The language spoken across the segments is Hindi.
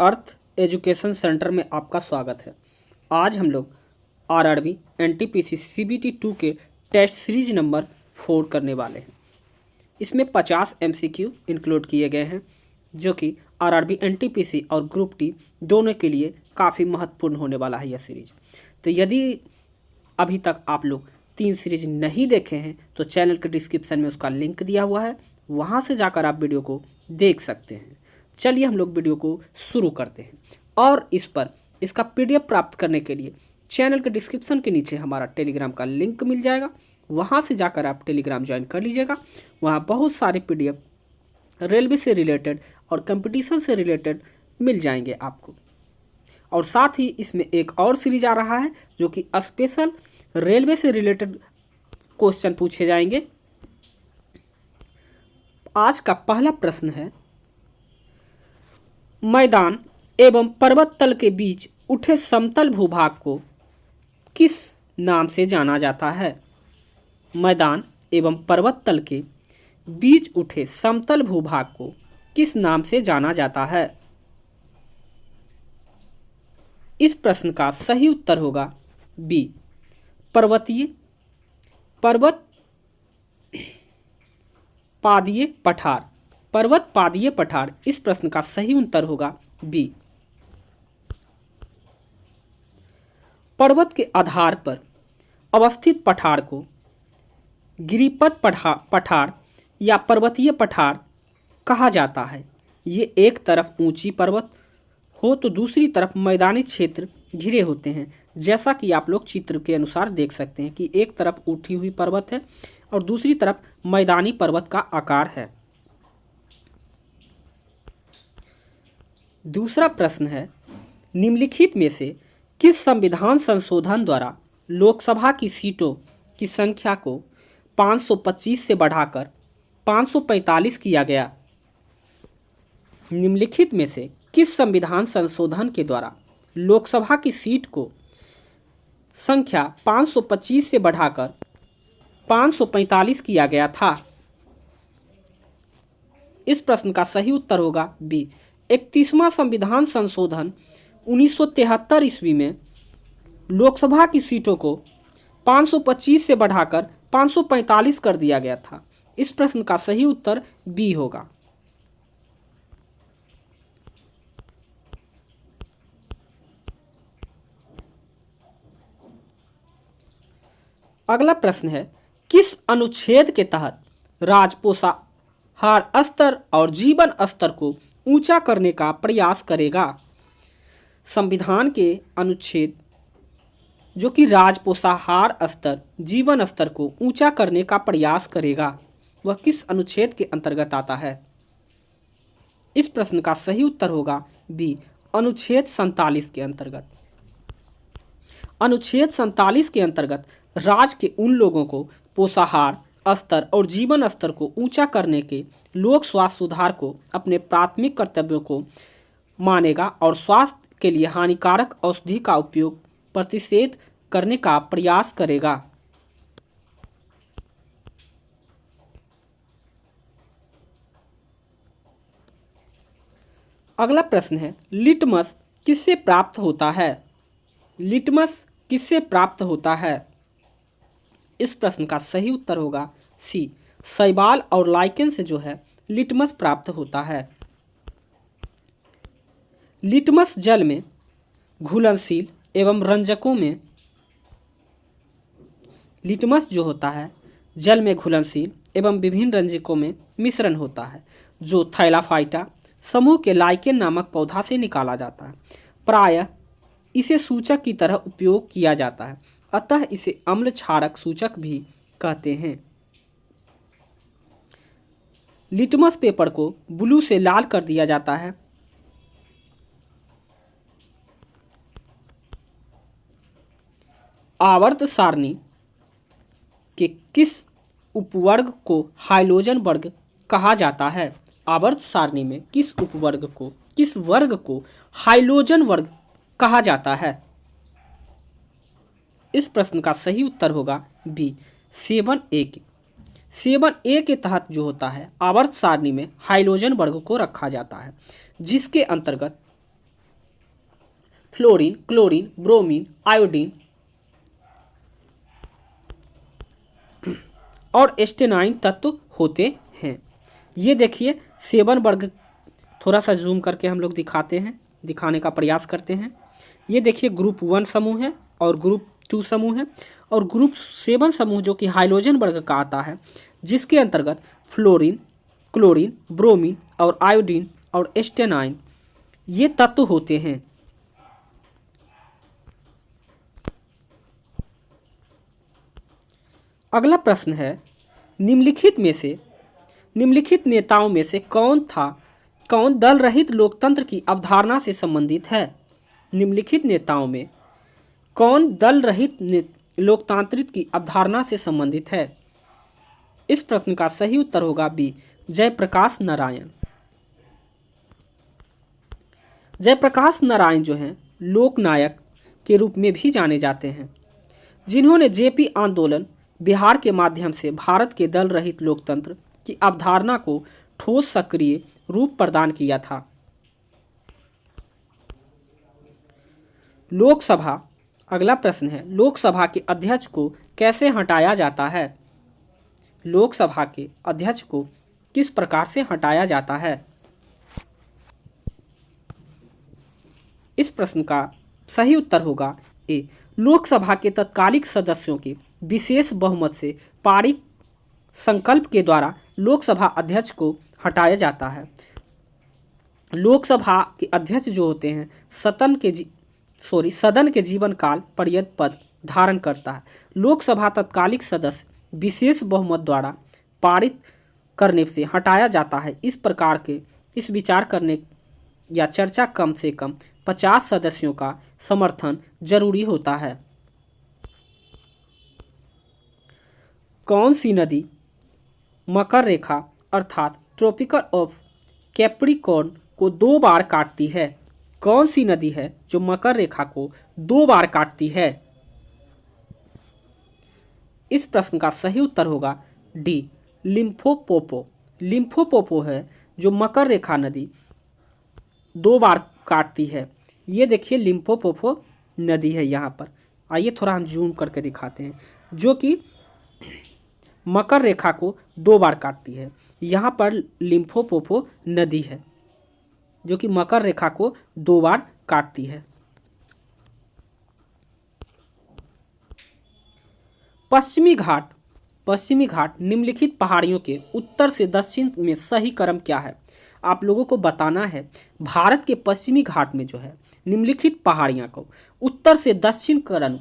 अर्थ एजुकेशन सेंटर में आपका स्वागत है। आज हम लोग आरआरबी एनटीपीसी सीबीटी 2 के टेस्ट सीरीज नंबर 4 करने वाले हैं। इसमें 50 एमसीक्यू इंक्लूड किए गए हैं, जो कि आरआरबी एनटीपीसी और ग्रुप डी दोनों के लिए काफ़ी महत्वपूर्ण होने वाला है यह सीरीज। तो यदि अभी तक आप लोग 3 सीरीज नहीं देखे हैं तो चैनल के डिस्क्रिप्शन में उसका लिंक दिया हुआ है, वहाँ से जाकर आप वीडियो को देख सकते हैं। चलिए हम लोग वीडियो को शुरू करते हैं। और इसका पीडीएफ प्राप्त करने के लिए चैनल के डिस्क्रिप्शन के नीचे हमारा टेलीग्राम का लिंक मिल जाएगा, वहाँ से जाकर आप टेलीग्राम ज्वाइन कर लीजिएगा। वहाँ बहुत सारे पीडीएफ रेलवे से रिलेटेड और कंपटीशन से रिलेटेड मिल जाएंगे आपको। और साथ ही इसमें एक और सीरीज आ रहा है जो कि स्पेशल रेलवे से रिलेटेड क्वेश्चन पूछे जाएंगे। आज का पहला प्रश्न है, मैदान एवं पर्वत तल के बीच उठे समतल भूभाग को किस नाम से जाना जाता है? मैदान एवं पर्वत तल के बीच उठे समतल भूभाग को किस नाम से जाना जाता है? इस प्रश्न का सही उत्तर होगा बी, पर्वत पादीय पठार। पर्वत पादीय पठार, इस प्रश्न का सही उत्तर होगा बी। पर्वत के आधार पर अवस्थित पठार को गिरिपथ पठार या पर्वतीय पठार कहा जाता है। ये एक तरफ ऊंची पर्वत हो तो दूसरी तरफ मैदानी क्षेत्र घिरे होते हैं, जैसा कि आप लोग चित्र के अनुसार देख सकते हैं कि एक तरफ उठी हुई पर्वत है और दूसरी तरफ मैदानी पर्वत का आकार है। दूसरा प्रश्न है, निम्नलिखित में से किस संविधान संशोधन द्वारा लोकसभा की सीटों की संख्या को 525 से बढ़ाकर 545 किया गया? निम्नलिखित में से किस संविधान संशोधन के द्वारा लोकसभा की सीट को संख्या 525 से बढ़ाकर 545 किया गया था? इस प्रश्न का सही उत्तर होगा बी। 31वां संविधान संशोधन 1973 ईस्वी में लोकसभा की सीटों को 525 से बढ़ाकर 545 कर दिया गया था। इस प्रश्न का सही उत्तर बी होगा। अगला प्रश्न है, किस अनुच्छेद के तहत राजपोषाहार स्तर और जीवन स्तर को ऊंचा करने का प्रयास करेगा? संविधान के अनुच्छेद जो कि राजपोषाहार स्तर जीवन स्तर को ऊंचा करने का प्रयास करेगा, वह किस अनुच्छेद के अंतर्गत आता है? इस प्रश्न का सही उत्तर होगा बी, अनुच्छेद 47 के अंतर्गत। अनुच्छेद 47 के अंतर्गत राज्य के उन लोगों को पोषाहार स्तर और जीवन स्तर को ऊंचा करने के लोक स्वास्थ्य सुधार को अपने प्राथमिक कर्तव्यों को मानेगा और स्वास्थ्य के लिए हानिकारक औषधि का उपयोग प्रतिषेध करने का प्रयास करेगा। अगला प्रश्न है, लिटमस किससे प्राप्त होता है? लिटमस किससे प्राप्त होता है? इस प्रश्न का सही उत्तर होगा सी, शैवाल और लाइकेन से जो है लिटमस प्राप्त होता है। लिटमस जल में घुलनशील एवं रंजकों में लिटमस जो होता है जल में घुलनशील एवं विभिन्न रंजकों में मिश्रण होता है, जो थैलाफाइटा समूह के लाइकेन नामक पौधा से निकाला जाता है। प्रायः इसे सूचक की तरह उपयोग किया जाता है, अतः इसे अम्ल क्षारक सूचक भी कहते हैं। लिटमस पेपर को ब्लू से लाल कर दिया जाता है। आवर्त सारणी के किस उपवर्ग को हाइलोजन वर्ग कहा जाता है? आवर्त सारणी में किस वर्ग को हाइलोजन वर्ग कहा जाता है? इस प्रश्न का सही उत्तर होगा बी, 7A के। 7A के तहत जो होता है आवर्त सारणी में हाइलोजन वर्ग को रखा जाता है, जिसके अंतर्गत फ्लोरीन, क्लोरीन, ब्रोमीन, आयोडीन और एस्टेनाइन तत्व होते हैं। ये देखिए 7 वर्ग, थोड़ा सा जूम करके हम लोग दिखाने का प्रयास करते हैं। ये देखिए ग्रुप 1 समूह है और ग्रुप 2 समूह है, और ग्रुप 7 समूह जो कि हाइड्रोजन वर्ग का आता है, जिसके अंतर्गत फ्लोरीन, क्लोरीन, ब्रोमीन और आयोडीन और एस्टेनाइन ये तत्व होते हैं। अगला प्रश्न है, निम्नलिखित नेताओं में से कौन दल रहित लोकतंत्र की अवधारणा से संबंधित है? निम्नलिखित नेताओं में कौन दल रहित लोकतांत्रिक की अवधारणा से संबंधित है? इस प्रश्न का सही उत्तर होगा बी, जयप्रकाश नारायण। जयप्रकाश नारायण जो हैं लोकनायक के रूप में भी जाने जाते हैं, जिन्होंने जेपी आंदोलन बिहार के माध्यम से भारत के दल रहित लोकतंत्र की अवधारणा को ठोस सक्रिय रूप प्रदान किया था। लोकसभा, अगला प्रश्न है, लोकसभा के अध्यक्ष को कैसे हटाया जाता है? लोकसभा के अध्यक्ष को किस प्रकार से हटाया जाता है? इस प्रश्न का सही उत्तर होगा ए, लोकसभा के तत्कालिक सदस्यों के विशेष बहुमत से पारित संकल्प के द्वारा लोकसभा अध्यक्ष को हटाया जाता है। लोकसभा के अध्यक्ष जो होते हैं सदन के जीवन काल पर्यंत पद धारण करता है। लोकसभा तत्कालिक सदस्य विशेष बहुमत द्वारा पारित करने से हटाया जाता है। इस विचार करने या चर्चा कम से कम 50 सदस्यों का समर्थन जरूरी होता है। कौन सी नदी मकर रेखा अर्थात ट्रॉपिकल ऑफ कैप्रिकॉर्न को 2 बार काटती है? कौन सी नदी है जो मकर रेखा को 2 बार काटती है? इस प्रश्न का सही उत्तर होगा डी, लिम्फोपोपो। लिम्फोपोपो है जो मकर रेखा नदी 2 बार काटती है। ये देखिए लिम्फोपोपो नदी है यहाँ पर। आइए थोड़ा हम जूम करके दिखाते हैं, जो कि मकर रेखा को 2 बार काटती है। यहाँ पर लिम्फोपोपो नदी है जो कि मकर रेखा को 2 बार काटती है। पश्चिमी घाट निम्नलिखित पहाड़ियों के उत्तर से दक्षिण में सही क्रम क्या है? आप लोगों को बताना है भारत के पश्चिमी घाट में जो है निम्नलिखित पहाड़ियाँ को उत्तर से दक्षिण क्रम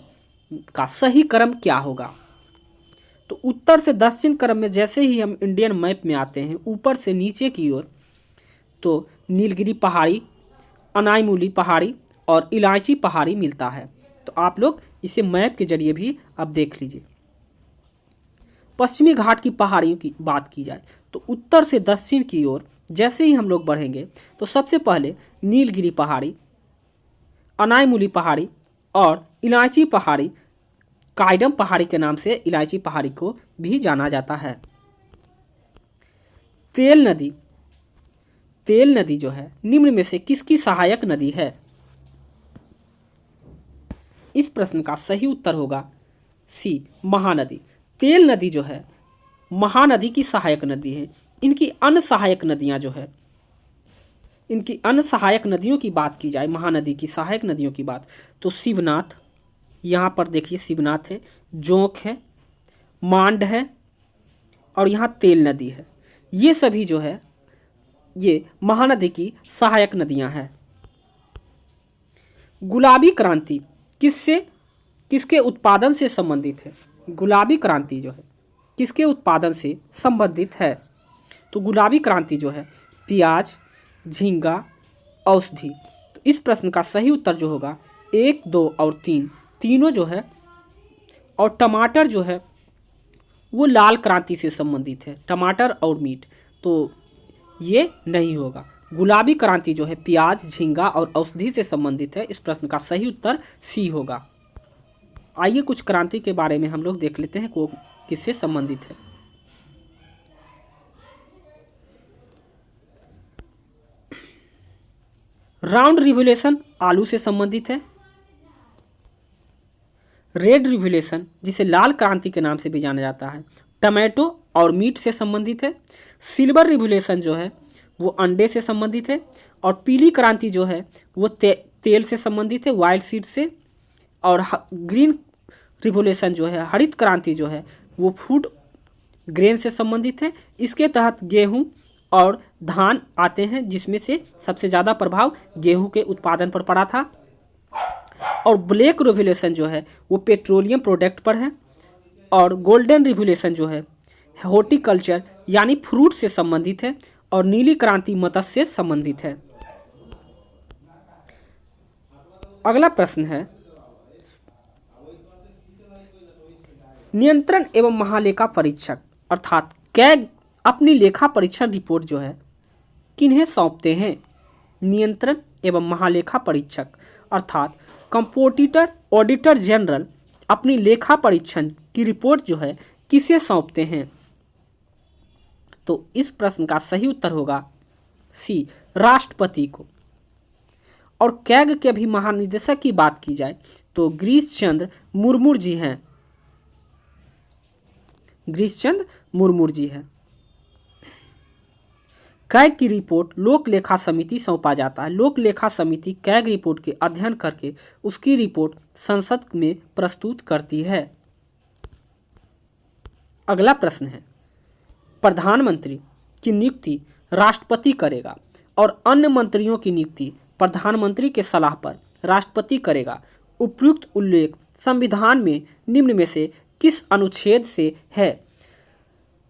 का सही क्रम क्या होगा? तो उत्तर से दक्षिण क्रम में जैसे ही हम इंडियन मैप में आते हैं ऊपर से नीचे की ओर, तो नीलगिरी पहाड़ी, अनाईमुली पहाड़ी और इलायची पहाड़ी मिलता है। तो आप लोग इसे मैप के जरिए भी अब देख लीजिए। पश्चिमी घाट की पहाड़ियों की बात की जाए तो उत्तर से दक्षिण की ओर जैसे ही हम लोग बढ़ेंगे तो सबसे पहले नीलगिरी पहाड़ी, अनाईमुली पहाड़ी और इलायची पहाड़ी, काइडम पहाड़ी के नाम से इलायची पहाड़ी को भी जाना जाता है। तेल नदी जो है निम्न में से किसकी सहायक नदी है? इस प्रश्न का सही उत्तर होगा सी, महानदी। तेल नदी जो है महानदी की सहायक नदी है। इनकी अन्य सहायक नदियों की बात की जाए, महानदी की सहायक नदियों की बात, तो शिवनाथ, यहाँ पर देखिए शिवनाथ है, जोंक है, मांड है और यहाँ तेल नदी है। ये सभी जो है ये महानदी की सहायक नदियाँ हैं। गुलाबी क्रांति किसके उत्पादन से संबंधित है? गुलाबी क्रांति जो है किसके उत्पादन से संबंधित है? तो गुलाबी क्रांति जो है प्याज, झींगा, औषधि। तो इस प्रश्न का सही उत्तर जो होगा 1, 2 और 3 तीनों जो है, और टमाटर जो है वो लाल क्रांति से संबंधित है, टमाटर और मीट, तो ये नहीं होगा। गुलाबी क्रांति जो है प्याज, झींगा और औषधि से संबंधित है। इस प्रश्न का सही उत्तर सी होगा। आइए कुछ क्रांति के बारे में हम लोग देख लेते हैं वो किससे संबंधित है। राउंड रिवोल्यूशन आलू से संबंधित है। रेड रिवोल्यूशन जिसे लाल क्रांति के नाम से भी जाना जाता है, टमाटो और मीट से संबंधित है। सिल्वर रिवोल्यूशन जो है वो अंडे से संबंधित है। और पीली क्रांति जो है वो तेल से संबंधित है, वाइल्ड सीड से। और ग्रीन रिवोल्यूशन जो है, हरित क्रांति जो है वो फूड ग्रेन से संबंधित है। इसके तहत गेहूं और धान आते हैं, जिसमें से सबसे ज़्यादा प्रभाव गेहूं के उत्पादन पर पड़ा था। और ब्लैक रिवोल्यूशन जो है वो पेट्रोलियम प्रोडक्ट पर है। और गोल्डन रिवोल्यूशन जो है हॉर्टिकल्चर यानी फ्रूट से संबंधित है। और नीली क्रांति मत्स्य से संबंधित है। अगला प्रश्न है, नियंत्रण एवं महालेखा परीक्षक अर्थात कैग अपनी लेखा परीक्षण रिपोर्ट जो है किन्हें सौंपते हैं? नियंत्रण एवं महालेखा परीक्षक अर्थात कंपोजिटर ऑडिटर जनरल अपनी लेखा परीक्षण की रिपोर्ट जो है किसे सौंपते हैं? तो इस प्रश्न का सही उत्तर होगा सी, राष्ट्रपति को। और कैग के भी महानिदेशक की बात की जाए तो गिरीश चंद्र मुर्मू जी हैं। गिरीश चंद्र मुर्मू जी हैं। कैग की रिपोर्ट लोक लेखा समिति सौंपा जाता है। लोक लेखा समिति कैग रिपोर्ट के अध्ययन करके उसकी रिपोर्ट संसद में प्रस्तुत करती है। अगला प्रश्न है, प्रधानमंत्री की नियुक्ति राष्ट्रपति करेगा और अन्य मंत्रियों की नियुक्ति प्रधानमंत्री के सलाह पर राष्ट्रपति करेगा। उपयुक्त उल्लेख संविधान में निम्न में से किस अनुच्छेद से है?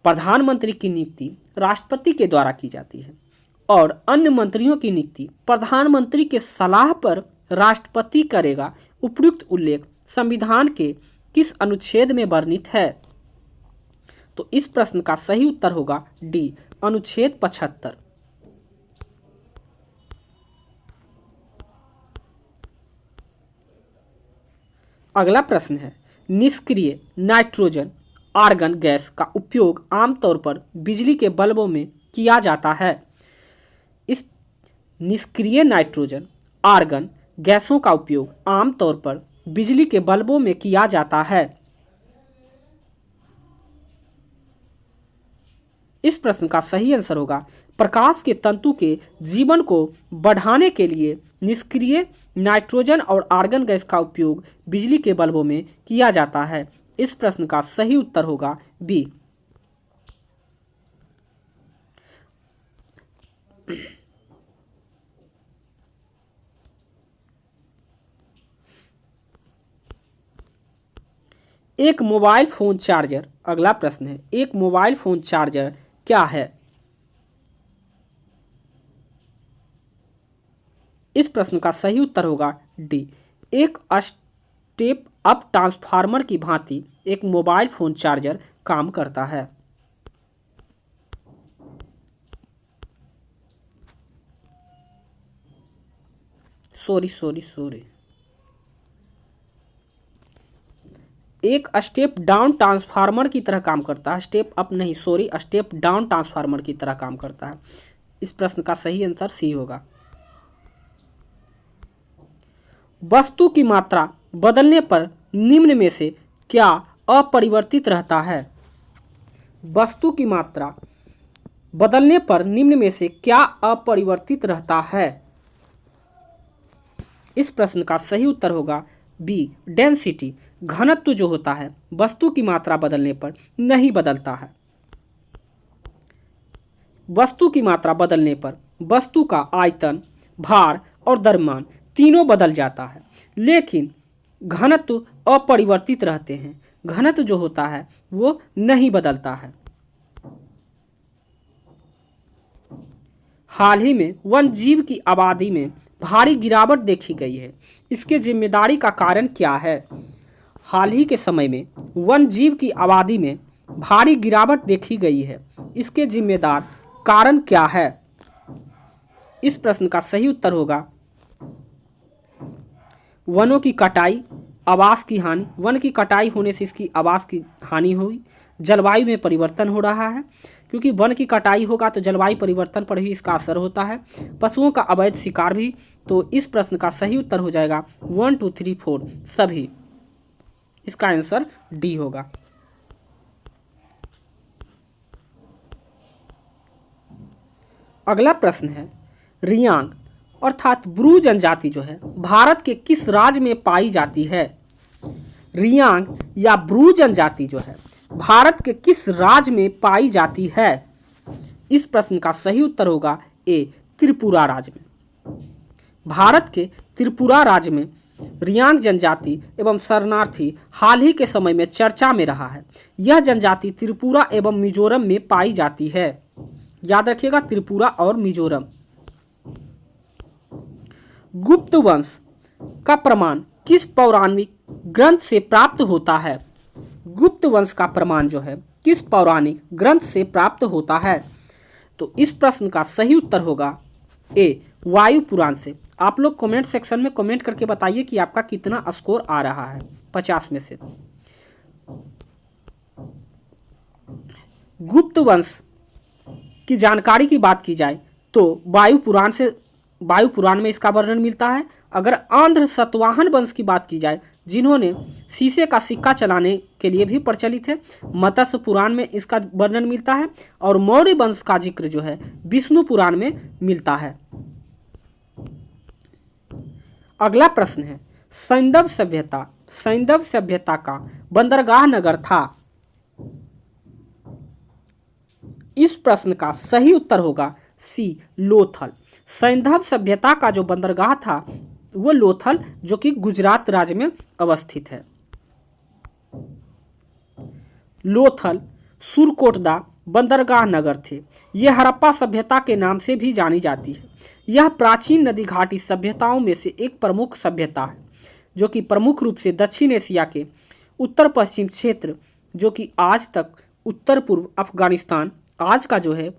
प्रधानमंत्री की नियुक्ति राष्ट्रपति के द्वारा की जाती है और अन्य मंत्रियों की नियुक्ति प्रधानमंत्री के सलाह पर राष्ट्रपति करेगा। उपयुक्त उल्लेख संविधान के किस अनुच्छेद में वर्णित है? तो इस प्रश्न का सही उत्तर होगा डी, अनुच्छेद 75। अगला प्रश्न है, निष्क्रिय नाइट्रोजन आर्गन गैस का उपयोग आमतौर पर बिजली के बल्बों में किया जाता है। इस निष्क्रिय नाइट्रोजन आर्गन गैसों का उपयोग आमतौर पर बिजली के बल्बों में किया जाता है। इस प्रश्न का सही आंसर होगा प्रकाश के तंतु के जीवन को बढ़ाने के लिए निष्क्रिय नाइट्रोजन और आर्गन गैस का उपयोग बिजली के बल्बों में किया जाता है। इस प्रश्न का सही उत्तर होगा बी। एक मोबाइल फोन चार्जर, अगला प्रश्न है, एक मोबाइल फोन चार्जर क्या है? इस प्रश्न का सही उत्तर होगा डी, एक स्टेप अप ट्रांसफार्मर की भांति एक मोबाइल फोन चार्जर काम करता है। सॉरी एक स्टेप डाउन ट्रांसफार्मर की तरह काम करता है, स्टेप अप नहीं, स्टेप डाउन ट्रांसफार्मर की तरह काम करता है। इस प्रश्न का सही आंसर सी होगा। वस्तु की मात्रा बदलने पर निम्न में से क्या अपरिवर्तित रहता है? वस्तु की मात्रा बदलने पर निम्न में से क्या अपरिवर्तित रहता है? इस प्रश्न का सही उत्तर होगा बी, डेंसिटी। घनत्व जो होता है वस्तु की मात्रा बदलने पर नहीं बदलता है। वस्तु की मात्रा बदलने पर वस्तु का आयतन, भार और द्रव्यमान तीनों बदल जाता है, लेकिन घनत्व अपरिवर्तित रहते हैं। घनत्व जो होता है वो नहीं बदलता है। हाल ही में वन जीव की आबादी में भारी गिरावट देखी गई है। इसके जिम्मेदारी का कारण क्या है? हाल ही के समय में वन जीव की आबादी में भारी गिरावट देखी गई है। इसके जिम्मेदार कारण क्या है? इस प्रश्न का सही उत्तर होगा वनों की कटाई, आवास की हानि। वन की कटाई होने से इसकी आवास की हानि हुई। जलवायु में परिवर्तन हो रहा है। क्योंकि वन की कटाई होगा तो जलवायु परिवर्तन पर भी इसका असर होता है। पशुओं का अवैध शिकार भी। तो इस प्रश्न का सही उत्तर हो जाएगा 1 2 3 4 सभी। इसका आंसर डी होगा। अगला प्रश्न है, रियांग अर्थात ब्रू जनजाति जो है भारत के किस राज्य में पाई जाती है? रियांग या ब्रू जनजाति जो है भारत के किस राज्य में पाई जाती है? इस प्रश्न का सही उत्तर होगा ए, त्रिपुरा राज्य में। भारत के त्रिपुरा राज्य में रियांग जनजाति एवं शरणार्थी हाल ही के समय में चर्चा में रहा है। यह जनजाति त्रिपुरा एवं मिजोरम में पाई जाती है। याद रखिएगा, त्रिपुरा और मिजोरम। गुप्त वंश का प्रमाण किस पौराणिक ग्रंथ से प्राप्त होता है? गुप्त वंश का प्रमाण जो है किस पौराणिक ग्रंथ से प्राप्त होता है? तो इस प्रश्न का सही उत्तर होगा ए, वायु पुराण से। आप लोग कमेंट सेक्शन में कमेंट करके बताइए कि आपका कितना स्कोर आ रहा है 50 में से। गुप्त वंश की जानकारी की बात की जाए तो वायु पुराण में इसका वर्णन मिलता है। अगर आंध्र सतवाहन वंश की बात की जाए जिन्होंने शीशे का सिक्का चलाने के लिए भी प्रचलित है, मत्स्य पुराण में इसका वर्णन मिलता है। और मौर्य वंश का जिक्र जो है विष्णु पुराण में मिलता है। अगला प्रश्न है, सैंधव सभ्यता का बंदरगाह नगर था। इस प्रश्न का सही उत्तर होगा सी, लोथल। सैंधव सभ्यता का जो बंदरगाह था वो लोथल, जो कि गुजरात राज्य में अवस्थित है। लोथल, सुरकोटदा बंदरगाह नगर थे। यह हड़प्पा सभ्यता के नाम से भी जानी जाती है। यह प्राचीन नदी घाटी सभ्यताओं में से एक प्रमुख सभ्यता है, जो कि प्रमुख रूप से दक्षिण एशिया के उत्तर पश्चिम क्षेत्र, जो कि आज तक उत्तर पूर्व अफगानिस्तान, आज का जो है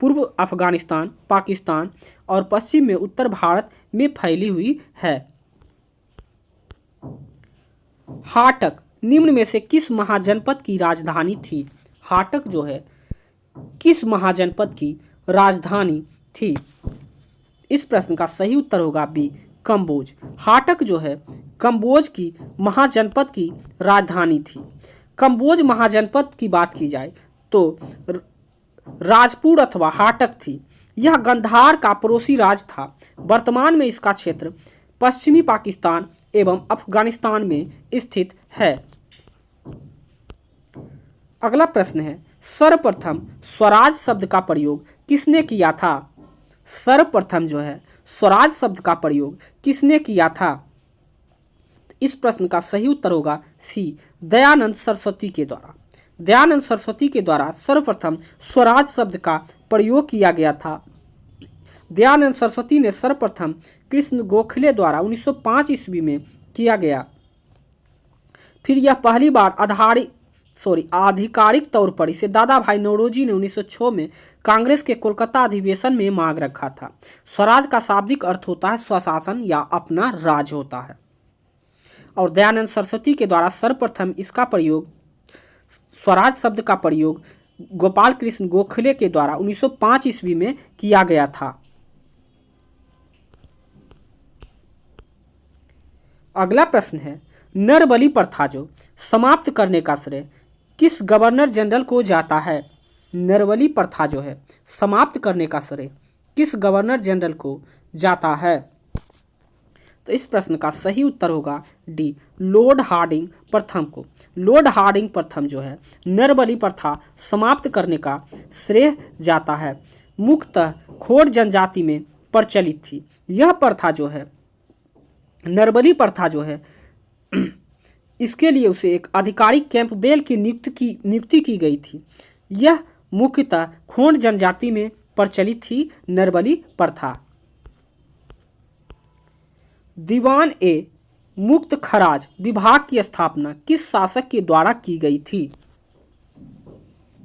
पूर्व अफगानिस्तान, पाकिस्तान और पश्चिम में उत्तर भारत में फैली हुई है। हाटक निम्न में से किस महाजनपद की राजधानी थी? हाटक जो है किस महाजनपद की राजधानी थी? इस प्रश्न का सही उत्तर होगा बी, कंबोज। हाटक जो है कंबोज की महाजनपद की राजधानी थी। कंबोज महाजनपद की बात की जाए तो राजपुर अथवा हाटक थी। यह गंधार का पड़ोसी राज्य था। वर्तमान में इसका क्षेत्र पश्चिमी पाकिस्तान एवं अफगानिस्तान में स्थित है। अगला प्रश्न है, सर्वप्रथम स्वराज शब्द का प्रयोग किसने किया था? सर्वप्रथम जो है स्वराज शब्द का प्रयोग किसने किया था? इस प्रश्न का सही उत्तर होगा सी, दयानंद सरस्वती के द्वारा। दयानंद सरस्वती के द्वारा सर्वप्रथम स्वराज शब्द का प्रयोग किया गया था। दयानंद सरस्वती ने सर्वप्रथम कृष्ण गोखले द्वारा 1905 ईस्वी में किया गया। फिर यह पहली बार आधिकारिक तौर पर इसे दादा भाई नौरोजी ने 1906 में कांग्रेस के कोलकाता अधिवेशन में मांग रखा था। स्वराज का शाब्दिक अर्थ होता है स्वशासन या अपना राज होता है। और दयानंद सरस्वती के द्वारा सर्वप्रथम इसका प्रयोग, स्वराज शब्द का प्रयोग गोपाल कृष्ण गोखले के द्वारा 1905 ईस्वी में किया गया था। अगला प्रश्न है, नरबली प्रथा जो समाप्त करने का श्रेय किस गवर्नर जनरल को जाता है? नरबली प्रथा जो है समाप्त करने का श्रेय किस गवर्नर जनरल को जाता है? तो इस प्रश्न का सही उत्तर होगा डी, लॉर्ड हार्डिंग प्रथम को। लॉर्ड हार्डिंग प्रथम जो है नरबली प्रथा समाप्त करने का श्रेय जाता है। मुख्यतः खोड़ जनजाति में प्रचलित थी। यह प्रथा जो है नरबली प्रथा जो है इसके लिए उसे एक अधिकारी कैंपबेल की नियुक्ति की गई थी। यह मुख्यतः खोड़ जनजाति में प्रचलित थी नरबली प्रथा। दीवान ए मुक्त खराज विभाग की स्थापना किस शासक के द्वारा की गई थी?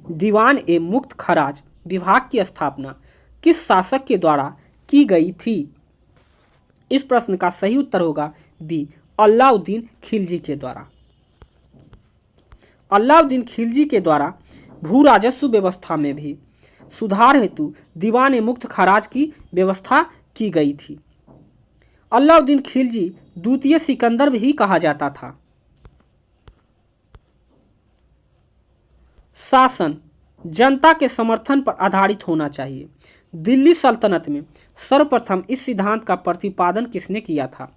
दीवान ए मुक्त खराज विभाग की स्थापना किस शासक के द्वारा की गई थी? इस प्रश्न का सही उत्तर होगा बी, अलाउद्दीन खिलजी के द्वारा। अलाउद्दीन खिलजी के द्वारा भू राजस्व व्यवस्था में भी सुधार हेतु दीवान मुक्त खराज की व्यवस्था की गई थी। अलाउद्दीन खिलजी द्वितीय सिकंदर भी कहा जाता था। शासन जनता के समर्थन पर आधारित होना चाहिए। दिल्ली सल्तनत में सर्वप्रथम इस सिद्धांत का प्रतिपादन किसने किया था?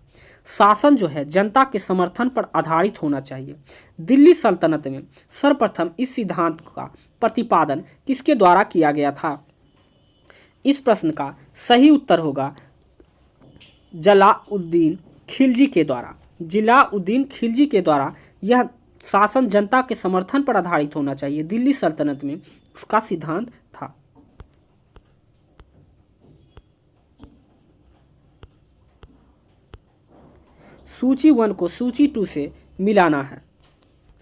शासन जो है जनता के समर्थन पर आधारित होना चाहिए। दिल्ली सल्तनत में सर्वप्रथम इस सिद्धांत का प्रतिपादन किसके द्वारा किया गया था? इस प्रश्न का सही उत्तर होगा जलाउद्दीन खिलजी के द्वारा। जलाउद्दीन खिलजी के द्वारा यह शासन जनता के समर्थन पर आधारित होना चाहिए, दिल्ली सल्तनत में उसका सिद्धांत था। सूची 1 को सूची 2 से मिलाना है।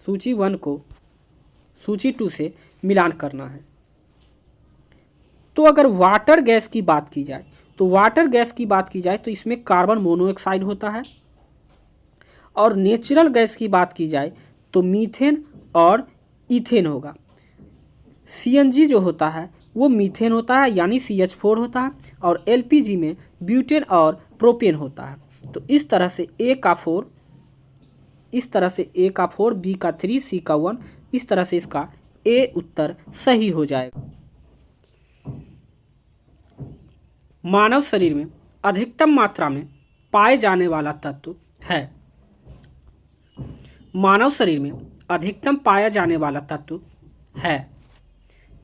सूची 1 को सूची 2 से मिलान करना है। तो अगर वाटर गैस की बात की जाए तो इसमें कार्बन मोनोऑक्साइड होता है, और नेचुरल गैस की बात की जाए तो मीथेन और इथेन होगा। सीएनजी जो होता है वो मीथेन होता है यानी CH4 होता है, और एलपीजी में ब्यूटेन और प्रोपेन होता है। तो इस तरह से A का 4, B का 3, C का 1, इस तरह से इसका A उत्तर सही हो जाएगा। मानव शरीर में अधिकतम मात्रा में पाए जाने वाला तत्व है। मानव शरीर में अधिकतम पाया जाने वाला तत्व है।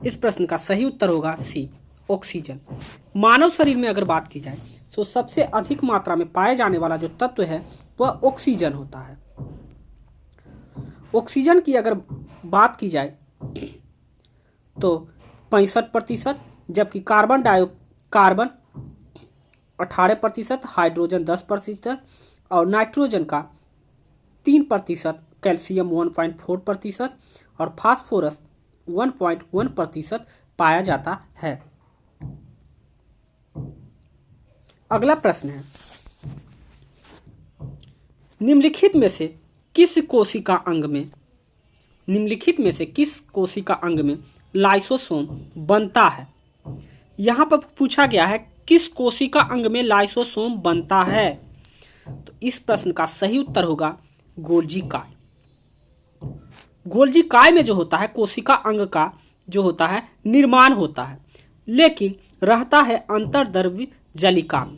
इस प्रश्न का सही उत्तर होगा C, ऑक्सीजन। मानव शरीर में अगर बात की जाए तो सबसे अधिक मात्रा में पाया जाने वाला जो तत्व है वह ऑक्सीजन होता है। ऑक्सीजन की अगर बात की जाए तो 65%, जबकि कार्बन 18%, हाइड्रोजन 10% और नाइट्रोजन का 3%, कैल्शियम 1.4% और फास्फोरस 1.1% पाया जाता है। अगला प्रश्न है, निम्नलिखित में से किस कोशिका अंग में लाइसोसोम बनता है? यहां पर पूछा गया है किस कोशिका अंग में लाइसोसोम बनता है। तो इस प्रश्न का सही उत्तर होगा गोल्जी काय। गोल्जी काय में जो होता है कोशिका अंग का जो होता है निर्माण होता है, लेकिन रहता है अंतर्द्रव्य जलिका में,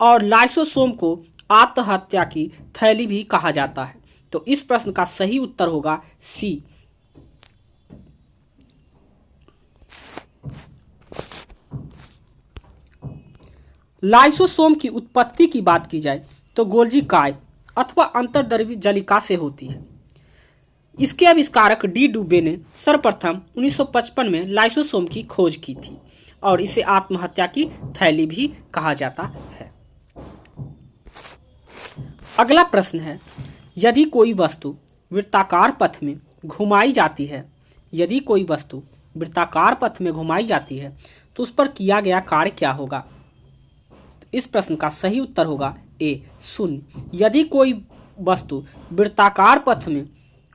और लाइसोसोम को आत्महत्या की थैली भी कहा जाता है। तो इस प्रश्न का सही उत्तर होगा C। लाइसोसोम की उत्पत्ति की बात की जाए तो गोल्जी काय अथवा अंतर्द्रव्य जलिका से होती है। इसके आविष्कारक डी डुबे ने सर्वप्रथम 1955 में लाइसोसोम की खोज की थी, और इसे आत्महत्या की थैली भी कहा जाता है। अगला प्रश्न है, यदि कोई वस्तु वृत्ताकार पथ में घुमाई जाती है तो उस पर किया गया कार्य क्या होगा? इस प्रश्न का सही उत्तर होगा A, 0। यदि कोई वस्तु वृत्ताकार पथ में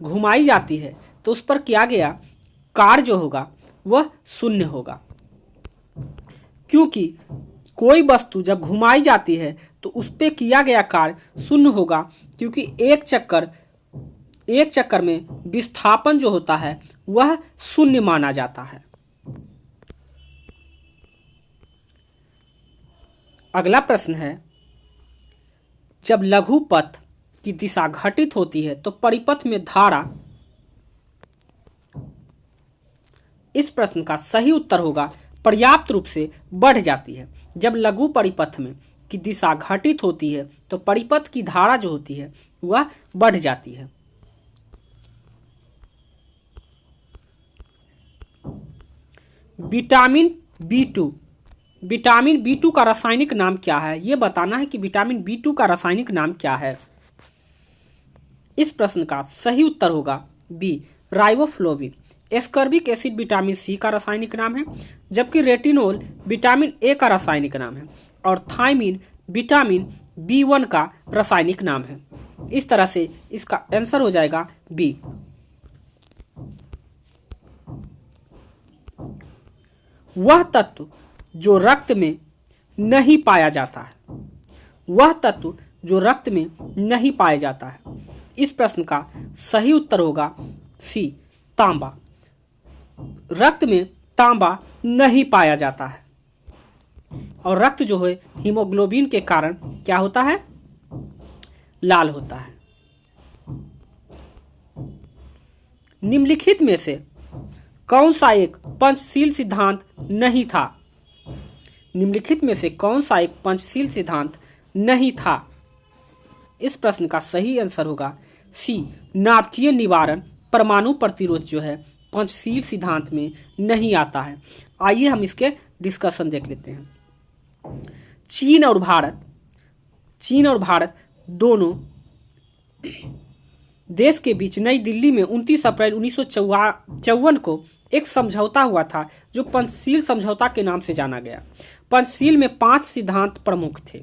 घुमाई जाती है तो उस पर किया गया कार्य जो होगा वह 0 होगा, क्योंकि कोई वस्तु जब घुमाई जाती है तो उस पर किया गया कार्य 0 होगा, क्योंकि एक चक्कर में विस्थापन जो होता है वह 0 माना जाता है। अगला प्रश्न है, जब लघु पथ की दिशा घटित होती है तो परिपथ में धारा। इस प्रश्न का सही उत्तर होगा पर्याप्त रूप से बढ़ जाती है। जब लघु परिपथ में की दिशा घटित होती है तो परिपथ की धारा जो होती है वह बढ़ जाती है। विटामिन B2 का रासायनिक नाम क्या है? यह बताना है कि विटामिन B2 का रासायनिक नाम क्या है। इस प्रश्न का सही उत्तर होगा B, riboflavin. Ascorbic acid vitamin C का रासायनिक नाम है, जबकि रेटिनोल विटामिन A का रासायनिक नाम है, और थायमिन विटामिन B1 का रासायनिक नाम है। इस तरह से इसका आंसर हो जाएगा B। वह तत्व जो रक्त में नहीं पाया जाता है। वह तत्व जो रक्त में नहीं पाया जाता है। इस प्रश्न का सही उत्तर होगा सी, तांबा। रक्त में तांबा नहीं पाया जाता है और रक्त जो है हीमोग्लोबिन के कारण क्या होता है, लाल होता है। निम्नलिखित में से कौन सा एक पंचशील सिद्धांत नहीं था? निम्नलिखित में से कौन सा एक पंचशील सिद्धांत नहीं था? इस प्रश्न का सही आंसर होगा सी, नाभिकीय निवारण परमाणु प्रतिरोध जो है पंचशील सिद्धांत में नहीं आता है। आइए हम इसके डिस्कशन देख लेते हैं। चीन और भारत दोनों देश के बीच नई दिल्ली में 29 अप्रैल 1954 को एक समझौता हुआ था जो पंचशील समझौता के नाम से जाना गया। पंचशील में 5 सिद्धांत प्रमुख थे।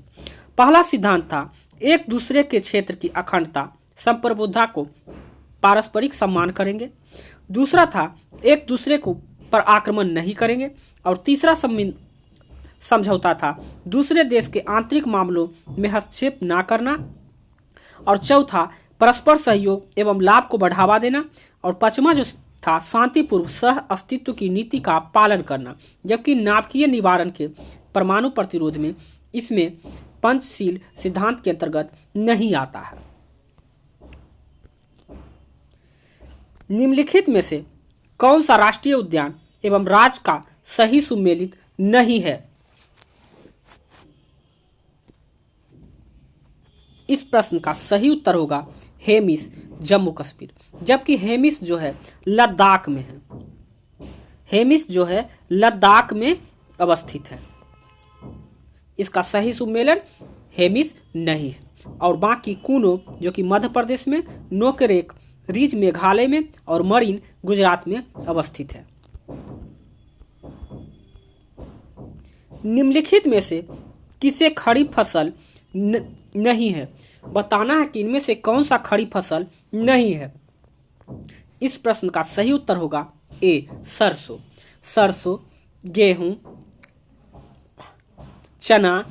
पहला सिद्धांत था एक दूसरे के क्षेत्र की अखंडता संप्रभुता को पारस्परिक सम्मान करेंगे। दूसरा था एक दूसरे को पर आक्रमण नहीं करेंगे। और तीसरा समझौता था दूसरे देश के आंतरिक मामलों में हस्तक्षेप ना करना। और चौथा परस्पर सहयोग एवं लाभ को बढ़ावा देना। और पांचवा जो था शांतिपूर्व सह अस्तित्व की नीति का पालन करना। जबकि नाभिकीय निवारण के परमाणु प्रतिरोध में इसमें पंचशील सिद्धांत के अंतर्गत नहीं आता है। निम्नलिखित में से कौन सा राष्ट्रीय उद्यान एवं राज्य का सही सुमेलित नहीं है? इस प्रश्न का सही उत्तर होगा हेमिस, जम्मू कश्मीर। जबकि हेमिस जो है लद्दाख में है। हेमिस जो है लद्दाख में अवस्थित है। इसका सही सुमेलन हेमिस नहीं है। और बाकी कूनो जो कि मध्य प्रदेश में, नोकरेक रिज मेघालय में और मरीन गुजरात में अवस्थित है। निम्नलिखित में से किसे खड़ी फसल नहीं है? बताना है कि इनमें से कौन सा खड़ी फसल नहीं है। इस प्रश्न का सही उत्तर होगा ए, सरसों। सरसों, गेहूं, चना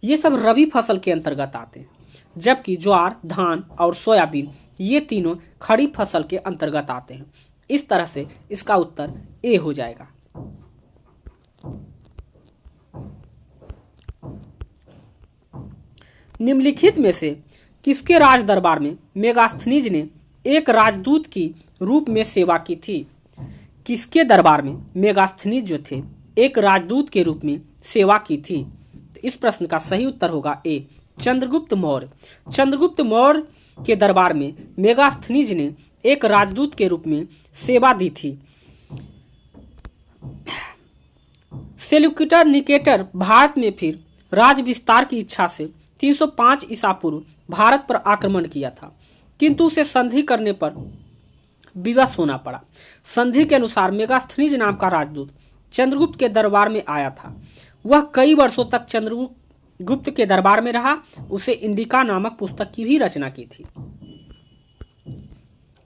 ये सब रबी फसल के अंतर्गत आते हैं। जबकि ज्वार, धान और सोयाबीन ये तीनों खड़ी फसल के अंतर्गत आते हैं। इस तरह से इसका उत्तर ए हो जाएगा। निम्नलिखित में से किसके राज दरबार में मेगास्थनीज ने एक राजदूत की रूप में सेवा की थी? किसके दरबार में मेगास्थनीज जो थे एक राजदूत के रूप में सेवा की थी? तो इस प्रश्न का सही उत्तर होगा ए, चंद्रगुप्त मौर्य। चंद्रगुप्त मौर्य के दरबार में मेगास्थनीज ने एक राजदूत के रूप में सेवा दी थी। सेल्यूकिड निकेटर भारत में फिर राज विस्तार की इच्छा से 305 ईसा पूर्व भारत पर आक्रमण किया था, किंतु उसे संधि करने पर विवश होना पड़ा। संधि के अनुसार मेगास्थनीज नाम का राजदूत चंद्रगुप्त के दरबार में आया था। वह कई वर्षों तक चंद्रगुप्त के दरबार में रहा। उसे इंडिका नामक पुस्तक की भी रचना की थी।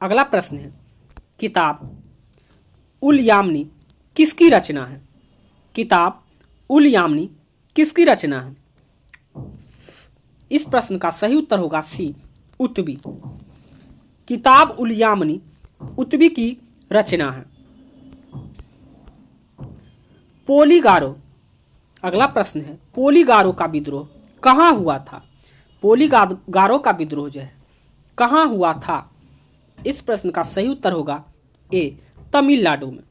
अगला प्रश्न है, किताब उल यामनी किसकी रचना है? किताब उल यामनी किसकी रचना है? इस प्रश्न का सही उत्तर होगा सी, उत्बी। किताब उल यामनी उत्बी की रचना है। पोलीगारो, अगला प्रश्न है, पोलीगारो का विद्रोह कहाँ हुआ था? पोलीगारो का विद्रोह जो है कहाँ हुआ था? इस प्रश्न का सही उत्तर होगा ए, तमिलनाडु में।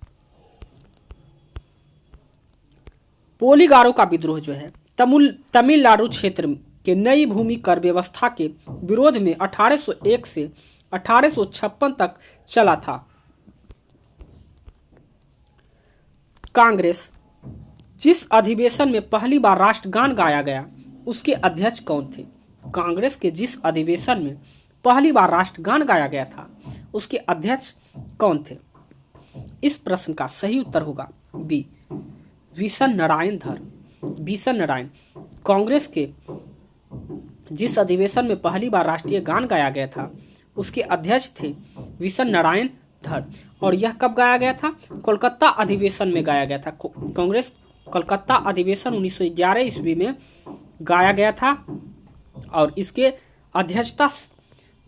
पोलीगारो का विद्रोह जो है तमिलनाडु क्षेत्र के नई भूमि कर व्यवस्था के विरोध में 1801 से 1856 तक चला था। कांग्रेस जिस अधिवेशन में पहली बार राष्ट्रगान गाया गया उसके अध्यक्ष कौन थे? कांग्रेस के जिस अधिवेशन में पहली बार राष्ट्रगान गाया गया था उसके अध्यक्ष कौन थे? इस प्रश्न का सही उत्तर होगा बी, विशन नारायण धर। विशन नारायण कांग्रेस के जिस अधिवेशन में पहली बार राष्ट्रीय गान गाया गया था उसके अध्यक्ष थे विशन नारायण धड़। और यह कब गाया गया था? कोलकाता अधिवेशन में गाया गया था। कांग्रेस कोलकाता अधिवेशन 1911 ईस्वी में गाया गया था और इसके अध्यक्षता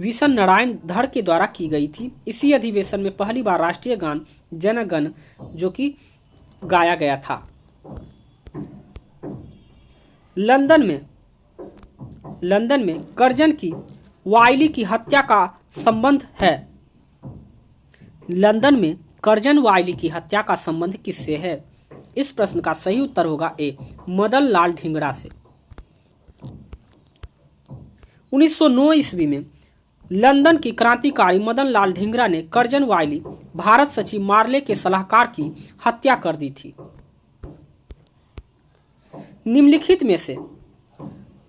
विशन नारायण धड़ के द्वारा की गई थी। इसी अधिवेशन में पहली बार राष्ट्रीय गान जन गण जो कि गाया गया था। लंदन में कर्जन की वाइली की हत्या का संबंध है। लंदन में कर्जन वाइली की हत्या का संबंध किससे है? इस प्रश्न का सही उत्तर होगा ए, मदन लाल धिंगड़ा से। 1909 ईस्वी में लंदन की क्रांतिकारी मदन लाल धिंगड़ा ने कर्जन वाइली भारत सचिव मार्ले के सलाहकार की हत्या कर दी थी। निम्नलिखित में से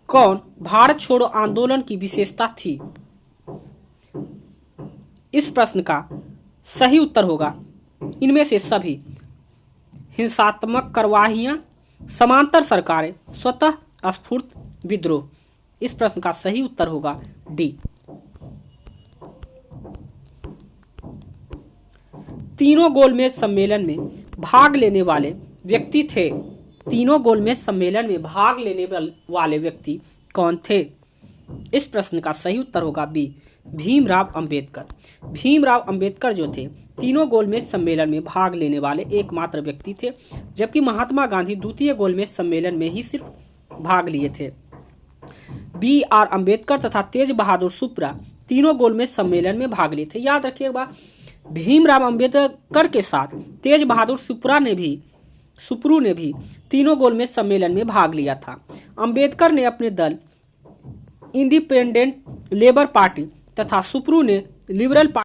कौन भारत छोड़ो आंदोलन की विशेषता थी? इस प्रश्न का सही उत्तर होगा इनमें से सभी। हिंसात्मक कार्यवाहियां, समांतर सरकारें, स्वतः स्फूर्त विद्रोह। इस प्रश्न का सही उत्तर होगा डी। तीनों गोलमेज सम्मेलन में भाग लेने वाले व्यक्ति थे। तीनों गोलमेज सम्मेलन में भाग लेने वाले व्यक्ति कौन थे? इस प्रश्न का सही उत्तर होगा बी, भीमराव अंबेडकर। भीमराव अंबेडकर जो थे तीनों गोलमेज सम्मेलन में भाग लेने वाले एकमात्र व्यक्ति थे, जबकि महात्मा गांधी द्वितीय गोलमेज सम्मेलन में ही सिर्फ भाग लिए थे। बी आर अंबेडकर तथा तेज बहादुर सुप्रा तीनों गोलमेज सम्मेलन में भाग लिए थे। याद रखिएगा, भीमराव अंबेडकर के साथ तेज बहादुर सुप्रू ने भी तीनों गोलमेज सम्मेलन में भाग लिया था। अंबेडकर ने अपने दल इंडिपेंडेंट लेबर पार्टी तथा सुप्रू ने लिबरल पार्टी